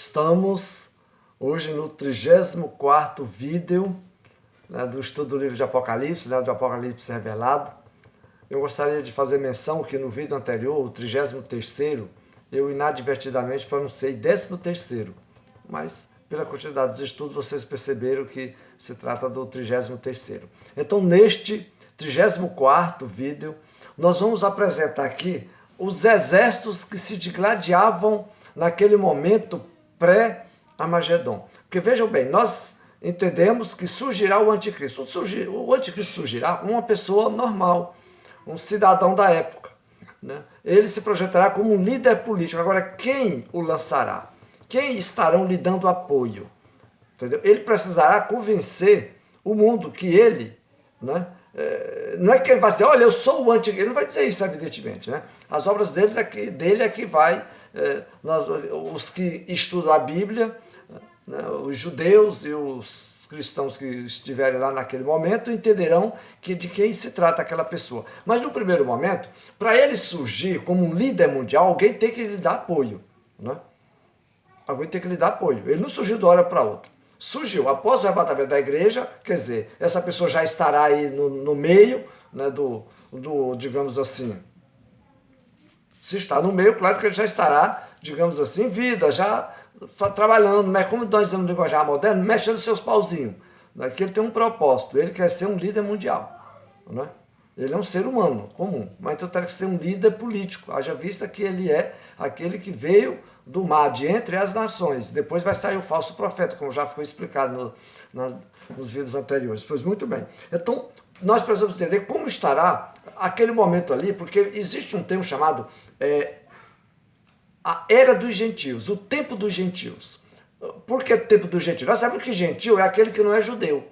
Estamos hoje no 34º vídeo, né, do estudo do livro de Apocalipse, né, do Apocalipse revelado. Eu gostaria de fazer menção que no vídeo anterior, o 33º, eu inadvertidamente pronunciei 13º, mas pela quantidade dos estudos vocês perceberam que se trata do 33º. Então neste 34º vídeo, nós vamos apresentar aqui os exércitos que se digladiavam naquele momento pré-Armagedon. Porque vejam bem, nós entendemos que surgirá o anticristo. O anticristo surgirá como uma pessoa normal, um cidadão da época, né? Ele se projetará como um líder político. Agora, quem o lançará? Quem estarão lhe dando apoio? Entendeu? Ele precisará convencer o mundo que ele, né, não é que ele vai dizer, olha, eu sou o anticristo. Ele não vai dizer isso, evidentemente, né? As obras dele é que vai, os que estudam a Bíblia, né, os judeus e os cristãos que estiverem lá naquele momento entenderão de quem se trata aquela pessoa. Mas no primeiro momento, para ele surgir como um líder mundial, alguém tem que lhe dar apoio, né? Alguém tem que lhe dar apoio. Ele não surgiu de uma hora para outra. Surgiu após o arrebatamento da igreja, quer dizer, essa pessoa já estará aí no meio, né, digamos assim, se está no meio, claro que ele já estará, digamos assim, em vida, já trabalhando, mas como nós dizemos no linguajar moderno, mexendo seus pauzinhos, né, que ele tem um propósito, ele quer ser um líder mundial, né? Ele é um ser humano comum, mas então tem que ser um líder político, haja vista que ele é aquele que veio do mar de entre as nações. Depois vai sair o falso profeta, como já foi explicado nos vídeos anteriores. Pois muito bem. Então, nós precisamos entender como estará aquele momento ali, porque existe um termo chamado a Era dos Gentios, o tempo dos gentios. Por que o tempo dos gentios? Nós sabemos que gentil é aquele que não é judeu.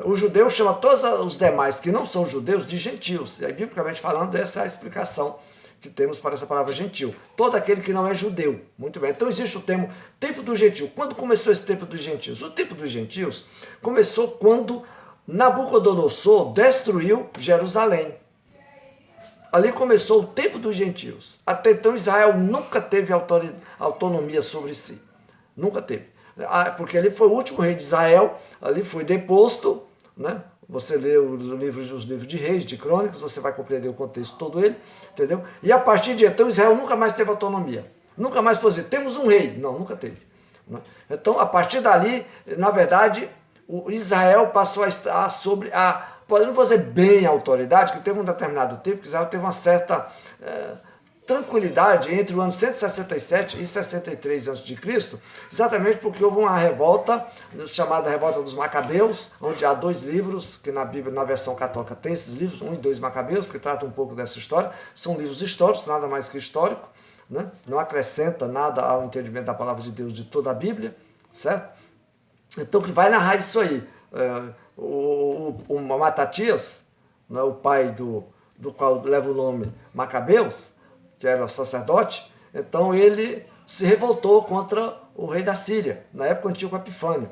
O judeu chama todos os demais que não são judeus de gentios. E aí, biblicamente falando, essa é a explicação que temos para essa palavra gentil. Todo aquele que não é judeu. Muito bem. Então existe o termo tempo do gentil. Quando começou esse tempo dos gentios? O tempo dos gentios começou quando Nabucodonosor destruiu Jerusalém. Ali começou o tempo dos gentios. Até então Israel nunca teve autonomia sobre si. Nunca teve. Porque ele foi o último rei de Israel, ali foi deposto, né? Você lê os livros de Reis, de Crônicas, você vai compreender o contexto todo ele, entendeu? E a partir de então Israel nunca mais teve autonomia. Nunca mais pôde dizer, temos um rei. Não, nunca teve. Né? Então, a partir dali, na verdade, o Israel passou a estar sobre não vou dizer bem a autoridade, que teve um determinado tempo que Israel teve uma certa tranquilidade entre o ano 167 e 63 a.C., exatamente porque houve uma revolta, chamada Revolta dos Macabeus, onde há 2 livros, que na Bíblia, na versão católica, tem esses livros, 1 e 2 Macabeus, que tratam um pouco dessa história. São livros históricos, nada mais que histórico, né? Não acrescenta nada ao entendimento da palavra de Deus de toda a Bíblia, certo? Então, que vai narrar isso aí. O Matatias, né, o pai do qual leva o nome Macabeus, que era sacerdote, então ele se revoltou contra o rei da Síria, na época Antíoco Epifânio,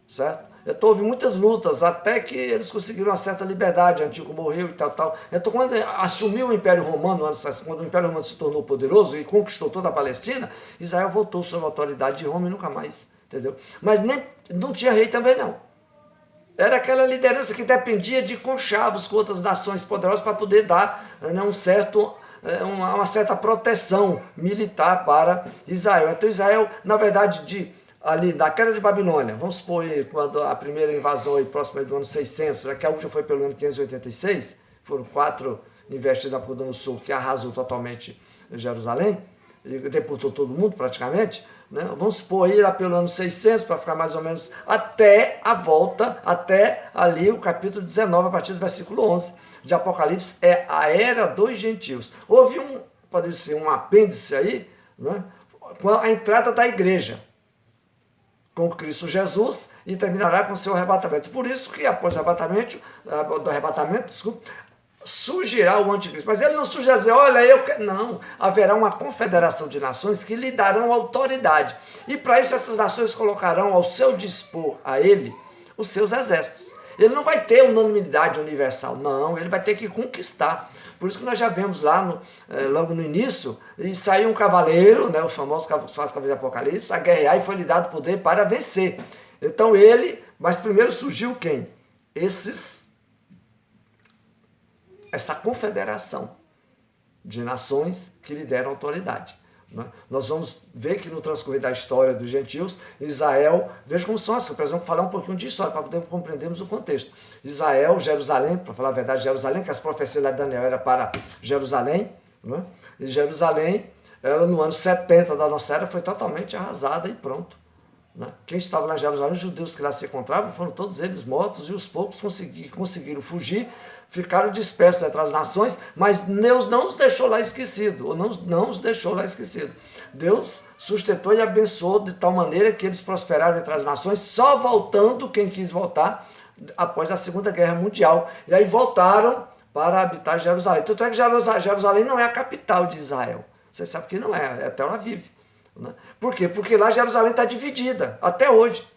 certo? Então houve muitas lutas, até que eles conseguiram uma certa liberdade, Antíoco morreu e tal. Então quando assumiu o Império Romano, quando o Império Romano se tornou poderoso e conquistou toda a Palestina, Israel voltou sob a autoridade de Roma e nunca mais, entendeu? Mas não tinha rei também não. Era aquela liderança que dependia de conchavos com outras nações poderosas para poder dar, né, uma certa proteção militar para Israel. Então Israel, na verdade, ali da queda de Babilônia, vamos supor aí, quando a primeira invasão aí, próxima do ano 600, já que a última foi pelo ano 586, foram 4 investidas na Nabucodonosor que arrasou totalmente Jerusalém, e deportou todo mundo praticamente, né? Vamos supor aí lá pelo ano 600, para ficar mais ou menos até a volta, até ali o capítulo 19, a partir do versículo 11 de Apocalipse, é a Era dos Gentios. Houve pode ser um apêndice aí, né, com a entrada da igreja, com Cristo Jesus, e terminará com o seu arrebatamento. Por isso que após o arrebatamento, surgirá o anticristo. Mas ele não surge a dizer, olha, não, haverá uma confederação de nações que lhe darão autoridade. E para isso essas nações colocarão ao seu dispor a ele os seus exércitos. Ele não vai ter unanimidade universal, não, ele vai ter que conquistar. Por isso que nós já vemos lá, logo no início, e saiu um cavaleiro, né, os famosos quatro cavaleiros de Apocalipse, a guerrear, e foi lhe dado poder para vencer. Então mas primeiro surgiu quem? Essa confederação de nações que lhe deram autoridade. Nós vamos ver que no transcorrer da história dos gentios, Israel, veja como são as coisas, vamos falar um pouquinho de história para poder compreendermos o contexto. Israel, Jerusalém, para falar a verdade, Jerusalém, que as profecias de Daniel eram para Jerusalém, e Jerusalém, ela no ano 70 da nossa era foi totalmente arrasada e pronto. Quem estava lá em Jerusalém, os judeus que lá se encontravam, foram todos eles mortos, e os poucos conseguiram fugir, ficaram dispersos entre as nações, mas Deus não os deixou lá esquecidos, ou não os deixou lá esquecidos. Deus sustentou e abençoou de tal maneira que eles prosperaram entre as nações, só voltando quem quis voltar após a Segunda Guerra Mundial. E aí voltaram para habitar Jerusalém. Tanto é que Jerusalém não é a capital de Israel. Você sabe que não é Tel Aviv. Por quê? Porque lá Jerusalém está dividida, até hoje.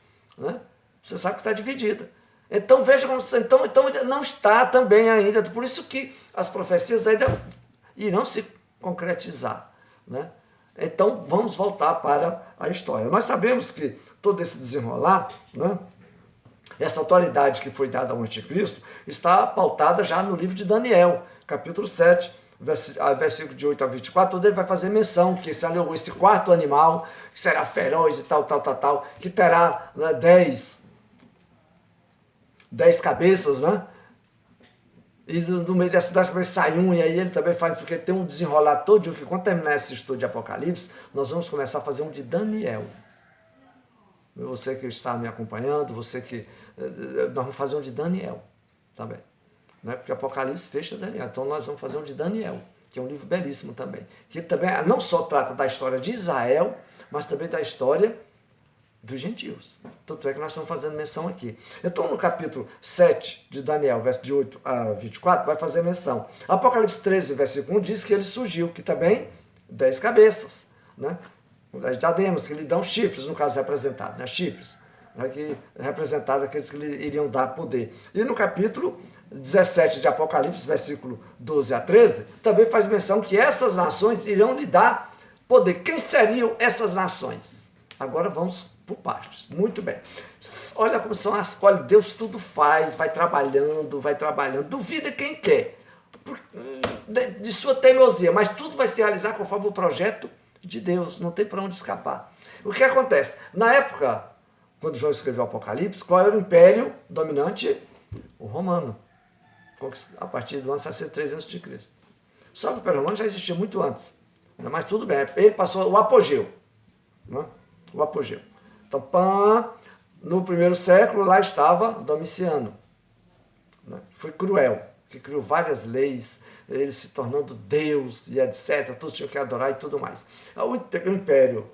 Você sabe que está dividida. Então veja como então não está também ainda. Por isso que as profecias ainda irão se concretizar. Então vamos voltar para a história. Nós sabemos que todo esse desenrolar, essa autoridade que foi dada ao anticristo, está pautada já no livro de Daniel, capítulo 7, versículo de 8 a 24, onde ele vai fazer menção que esse quarto animal, que será feroz e tal, que terá 10 cabeças, e do meio dessas 10 cabeças sai um, e aí ele também faz, porque tem um desenrolar todo, que quando terminar esse estudo de Apocalipse, nós vamos começar a fazer um de Daniel. Você que está me acompanhando, nós vamos fazer um de Daniel também. Porque Apocalipse fecha Daniel, então nós vamos fazer um de Daniel, que é um livro belíssimo também, que também não só trata da história de Israel, mas também da história dos gentios. Tanto é que nós estamos fazendo menção aqui. Então, no capítulo 7 de Daniel, verso de 8 a 24, vai fazer menção. Apocalipse 13, versículo 1, diz que ele surgiu, que também 10 cabeças, as diademas, que lhe dão chifres, no caso representado, chifres, que representado aqueles que lhe iriam dar poder. E no capítulo 17 de Apocalipse, versículo 12 a 13, também faz menção que essas nações irão lhe dar poder. Quem seriam essas nações? Agora vamos por partes. Muito bem. Olha como são as coisas. Deus tudo faz, vai trabalhando. Duvida quem quer, de sua teimosia, mas tudo vai se realizar conforme o projeto de Deus. Não tem para onde escapar. O que acontece? Na época, quando João escreveu o Apocalipse, qual era o império dominante? O romano. A partir do ano 63 a.C. Só que o Império Romano já existia muito antes. Mas tudo bem, ele passou o apogeu. O apogeu. Então, no primeiro século, lá estava Domiciano. Foi cruel, que criou várias leis, ele se tornando Deus e etc. Todos tinham que adorar e tudo mais. O Império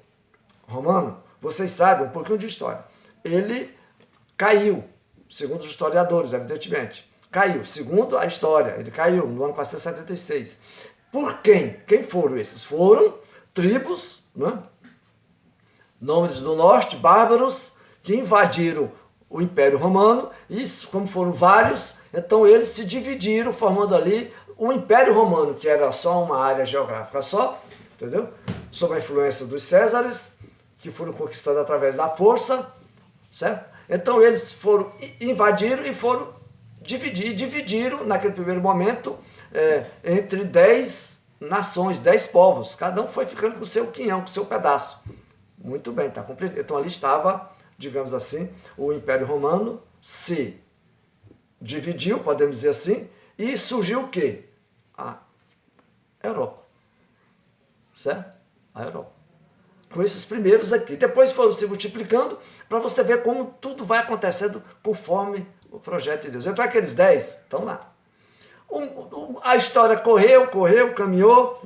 Romano, vocês sabem um pouquinho de história. Ele caiu, segundo os historiadores, evidentemente. Caiu, segundo a história, ele caiu no ano 476. Por quem? Quem foram esses? Foram tribos, nômades do norte, bárbaros, que invadiram o Império Romano, e como foram vários, então eles se dividiram, formando ali o Império Romano, que era só uma área geográfica só, entendeu? Sob a influência dos Césares, que foram conquistados através da força, certo? Então eles invadiram e foram dividiram naquele primeiro momento entre 10 nações, 10 povos. Cada um foi ficando com o seu quinhão, com o seu pedaço. Muito bem, está cumprido. Então ali estava, digamos assim, o Império Romano se dividiu, podemos dizer assim, e surgiu o quê? A Europa. Certo? A Europa. Com esses primeiros aqui. Depois foram se multiplicando para você ver como tudo vai acontecendo conforme o projeto de Deus. Então aqueles 10 estão lá. A história correu, caminhou,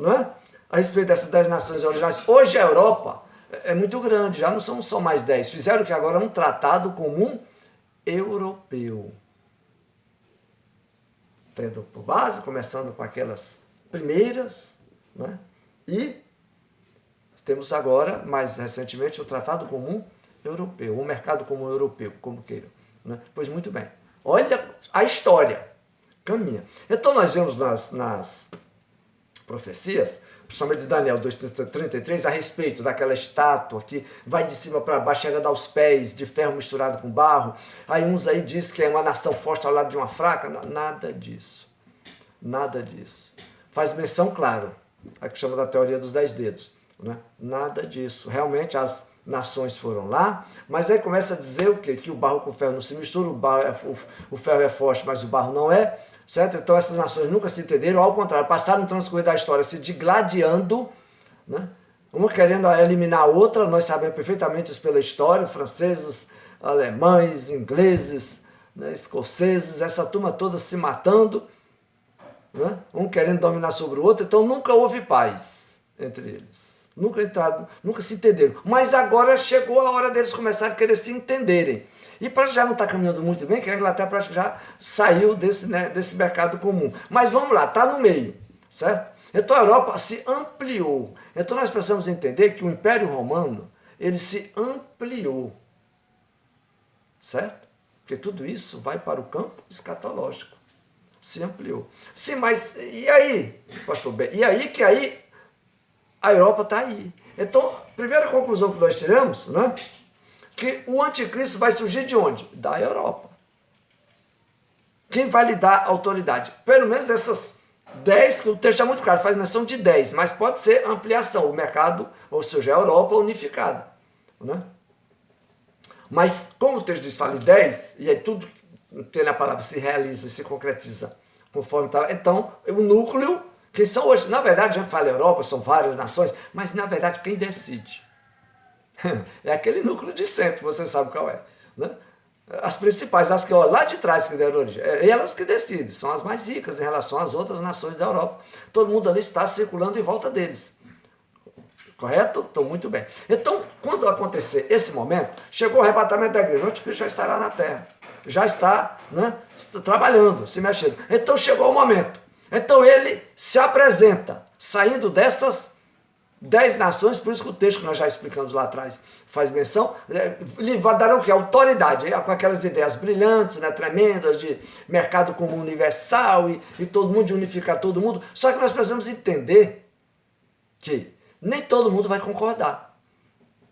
a respeito dessas 10 nações originais. Hoje a Europa é muito grande, já não são só mais 10. Fizeram que agora um tratado comum europeu. Tendo por base, começando com aquelas primeiras, e temos agora, mais recentemente, o Tratado Comum Europeu, o Mercado Comum Europeu, como queiram. Pois muito bem. Olha a história. Caminha. Então nós vemos nas profecias, principalmente de Daniel 2,33, a respeito daquela estátua que vai de cima para baixo, chegando aos pés, de ferro misturado com barro. Aí uns aí dizem que é uma nação forte ao lado de uma fraca. Nada disso. Nada disso. Faz menção, claro, a que chama da teoria dos 10 dedos. Né? Nada disso. Realmente as nações foram lá, mas aí começa a dizer o quê? Que o barro com o ferro não se mistura, o ferro é forte, mas o barro não é. Certo? Então essas nações nunca se entenderam, ao contrário, passaram no transcorrer da história se digladiando, né? Uma querendo eliminar a outra. Nós sabemos perfeitamente isso pela história, franceses, alemães, ingleses, né? Escoceses, essa turma toda se matando, né? Um querendo dominar sobre o outro. Então nunca houve paz entre eles, nunca se entenderam, mas agora chegou a hora deles começarem a querer se entenderem. E parece que já não está caminhando muito bem, que a Inglaterra parece que já saiu desse mercado comum. Mas vamos lá, está no meio, certo? Então a Europa se ampliou. Então nós precisamos entender que o Império Romano, ele se ampliou, certo? Porque tudo isso vai para o campo escatológico. Se ampliou. Sim, mas e aí, pastor Ben? E aí que aí a Europa está aí. Então, primeira conclusão que nós tiramos, né? Que o anticristo vai surgir de onde? Da Europa. Quem vai lhe dar autoridade? Pelo menos dessas 10, que o texto é muito claro, faz menção de 10, mas pode ser ampliação, o mercado, ou seja, a Europa unificada. Né? Mas como o texto diz, fala em 10, e aí tudo tem na palavra se realiza, se concretiza conforme está. Então, o núcleo, que são hoje, na verdade, a gente fala Europa, são várias nações, mas na verdade quem decide é aquele núcleo de sempre, você sabe qual é. Né? As principais, as que lá de trás que deram origem, é elas que decidem, são as mais ricas em relação às outras nações da Europa. Todo mundo ali está circulando em volta deles. Correto? Então, muito bem. Então, quando acontecer esse momento, chegou o arrebatamento da igreja, o anticristo já estará na terra. Já está, né, trabalhando, se mexendo. Então, chegou o momento. Então, ele se apresenta, saindo dessas 10 nações, por isso que o texto que nós já explicamos lá atrás faz menção, lhe darão o quê? Autoridade, com aquelas ideias brilhantes, né, tremendas, de mercado comum universal e todo mundo, de unificar todo mundo. Só que nós precisamos entender que nem todo mundo vai concordar.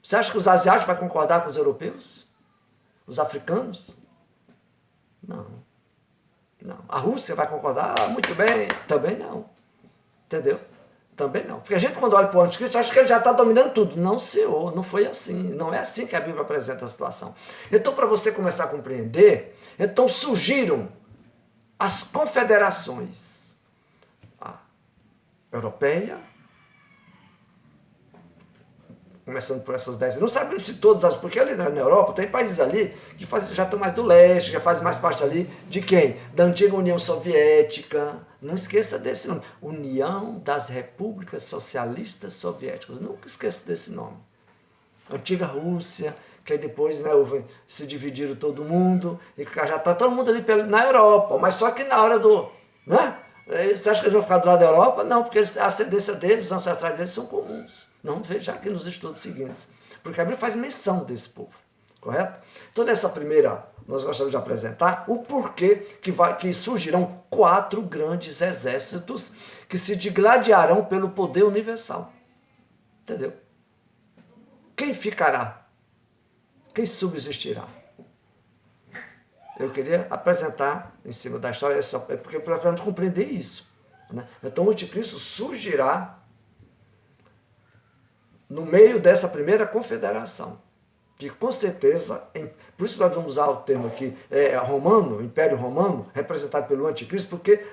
Você acha que os asiáticos vão concordar com os europeus? Os africanos? Não. Não. A Rússia vai concordar? Ah, muito bem. Também não. Entendeu? Também não. Porque a gente, quando olha para o anticristo, acha que ele já está dominando tudo. Não, senhor, não foi assim. Não é assim que a Bíblia apresenta a situação. Então, para você começar a compreender, então surgiram as confederações. A europeia, começando por essas 10. Não sabemos se todas as... Porque ali na Europa tem países ali que já estão mais do leste, já fazem mais parte ali de quem? Da antiga União Soviética. Não esqueça desse nome. União das Repúblicas Socialistas Soviéticas. Nunca esqueça desse nome. Antiga Rússia, que aí depois, né, se dividiram todo mundo, e já está todo mundo ali na Europa, mas só que na hora do... Né? Você acha que eles vão ficar do lado da Europa? Não, porque a ascendência deles, os ancestrais deles são comuns. Não veja aqui nos estudos seguintes. Porque a Bíblia faz menção desse povo. Correto? Então, nessa primeira, nós gostaríamos de apresentar o porquê que surgirão 4 grandes exércitos que se digladiarão pelo poder universal. Entendeu? Quem ficará? Quem subsistirá? Eu queria apresentar em cima da história, porque para a gente compreender isso. Né? Então o anticristo surgirá no meio dessa primeira confederação, que com certeza, por isso nós vamos usar o termo aqui, romano, Império Romano, representado pelo anticristo, porque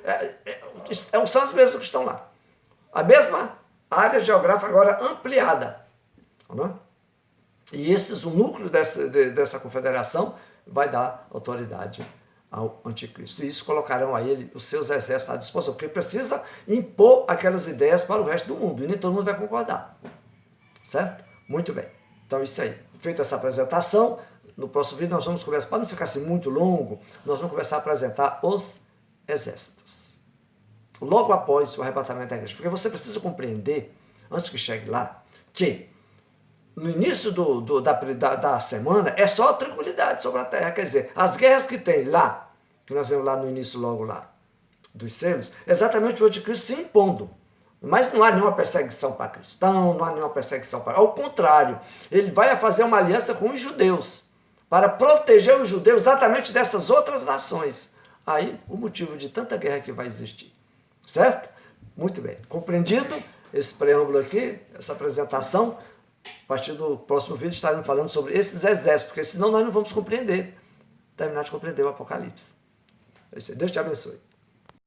são os mesmos que estão lá. A mesma área geográfica agora ampliada. Né? E o núcleo dessa confederação vai dar autoridade ao anticristo. E isso colocarão a ele os seus exércitos à disposição, porque precisa impor aquelas ideias para o resto do mundo, e nem todo mundo vai concordar. Certo? Muito bem. Então, isso aí. Feita essa apresentação, no próximo vídeo nós vamos começar, para não ficar assim muito longo, nós vamos começar a apresentar os exércitos. Logo após o arrebatamento da igreja. Porque você precisa compreender, antes que chegue lá, que no início da semana é só tranquilidade sobre a terra. Quer dizer, as guerras que tem lá, que nós vemos lá no início, logo lá, dos selos, exatamente o anticristo se impondo. Mas não há nenhuma perseguição para cristão, não há nenhuma perseguição para... Ao contrário, ele vai fazer uma aliança com os judeus, para proteger os judeus exatamente dessas outras nações. Aí, o motivo de tanta guerra que vai existir. Certo? Muito bem. Compreendido esse preâmbulo aqui, essa apresentação? A partir do próximo vídeo estaremos falando sobre esses exércitos, porque senão nós não vamos compreender, terminar de compreender o Apocalipse. Deus te abençoe.